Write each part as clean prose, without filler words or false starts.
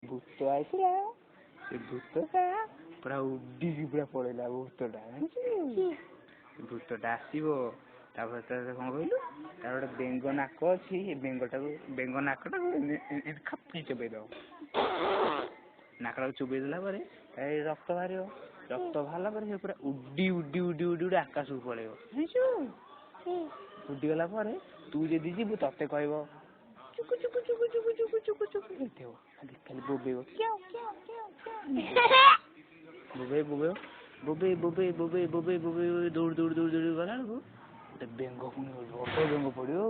भूत आइला से भूतटा पूरा उड्डी पूरा पड़ेगा भूतटा भूतटा आसो तापर कौन कहलु तार गोटे बेंग नाक अच्छी बेंग नाकटा खापी चोबई दब नाकटा चोबई देला रक्त बाहर रक्त बाहर पर पूरा उड्डी उड्डी उड्डी उड्डी उड्डी आकाश को पलैब उड्डी गला तू जदि जीवु ते कह चुकु चुकु चुकु चुकु चुकु चुकु चुकु खाली बोबेब बोबे बोबे बोबे बोबे बोबे बोबे बोबे दौड़ दौड़ दौड़ दौड़ गला गोटे बेंग पुणी बड़ बेंग पड़ो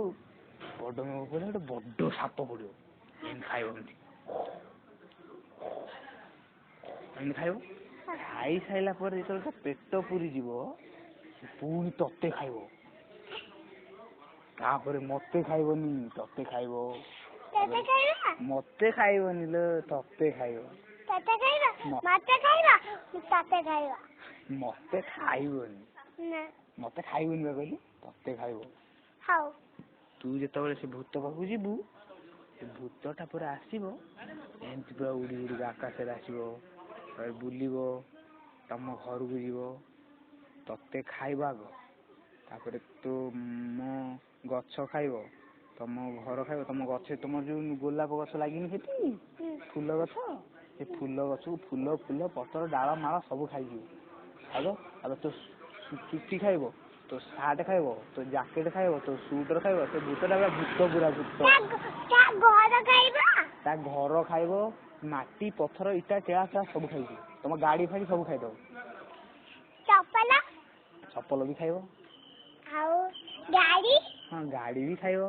बड़ बेंग पड़े गोटे बड़ साप पड़ो खाइब खाइब खाई सारा पर जो पेट पूरी जीव पुणी ते खाइब तापर मते खाइबनी ते खाइब मते खाइबनी लो ते खाइब मते खाइबनी मते खाइबनी कहली ते खाइब तू जो से भूत पाखु जीवु भूतटा पूरा आसो एमती पूरा उड़ी उड़ी आकाश आसो बुलब तुम घर को जीव ते खाइब आग तापर तुम गछ खाइब तुम घर खाइब तुम गछ तुम जो गोलाप गछ लगे फूल गछ से फूल गछ को फूल फूल पतर डाल माल सब खाई खाइब तो चुटी खाइब तो सार्ट खाइब तो जैकेट खाइब तो सुटर खाइब तो भूतटा पूरा भूत पूरा घर खाइब माटी पत्थर इटा टेड़ा टेड़ा सब खाई तुम गाड़ी फाड़ी सब खाइद चप्पल भी खाइब हाँ गाड़ी भी खाइब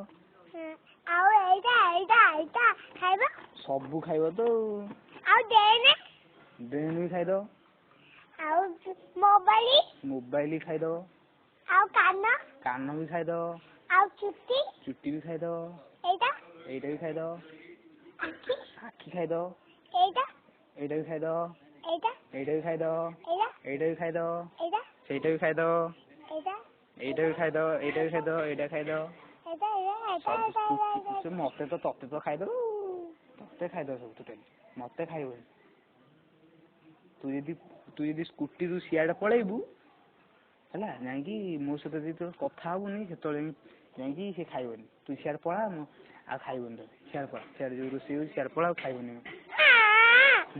सब खाइब तो देन भी खाइद मोबाइल खाइद कान भी खाइद चुटी भी खाइद एटा भी खाइद आखि खाइद एटा भी खाइद एटा भी खाइद एटा भी खाइद सेटा भी खाइद एटा भी खाइद एटा भी खाइद एटा खाइद मत तो खाइद ते खाइद सब टोटाली मत खाइब तू यदि स्कूटी रू सियाड़े पलैबू है जाकि मो सहित तो कथा हेबुनी से से खाइबनी तू सियाड़े पला आ खाइबनी सियाड़े पला सियाड़े जो रोषे सियाड़े पला खाइबनी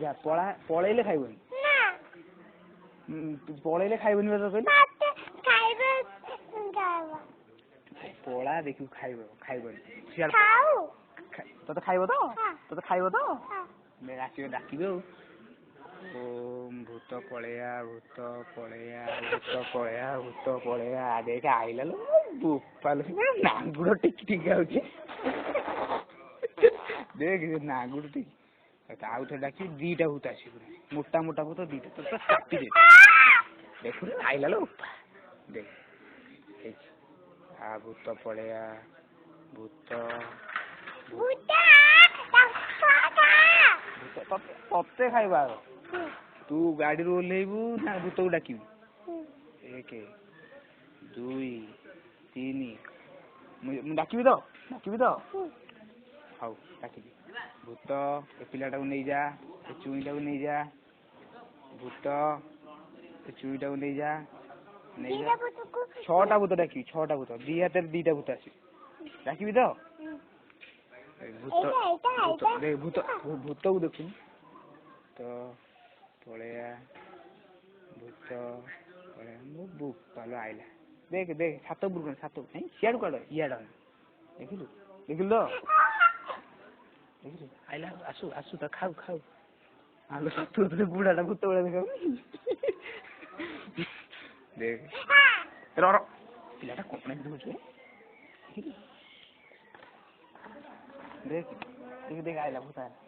जा पला पलैले खाइबनी पलैले खाइबनी तो पला देखू खाइब खाइबनी सियाड़े तो खाइब तो खाइब तो आसो डाक ओम भूत पलैया भूत पलैया भूत पलैया भूत पलैया देख आइला लो बोपाल नागुड़ टिक टिक आउचे देख नागुड़ टिक आउ थे डाक दीटा भूत आस मोटा मोटा भूत दीटा तो चापी दे देख आइला लो देख आ भूत पलैया भूत ते खाइबा तू गाड़ी रू ओह्लैबू ना भूत को डाक 1 2 3 डाकबी तो हाउ डाक भूत ए पिलाटा को नहीं जा चुईटा को नहीं जा भूत चुईटा को नहीं जा 6टा भूत डाक 6टा भूत दी हाथ दीटा भूत आस डाकबी तो भूत भूत को देखु तो पलैया भूत पलैया मो बोपाल आइला देख देख छात उपर छात सियाड़ कड़ इड देखिलु देखिलु तो देखिलु आइला आसु आसु तो खाऊ खाऊ आलो छात बुढ़ाटा भूत बड़ा देख देख रो पिलाटा कपड़ा देखु देख देख देख आइला भूत आइला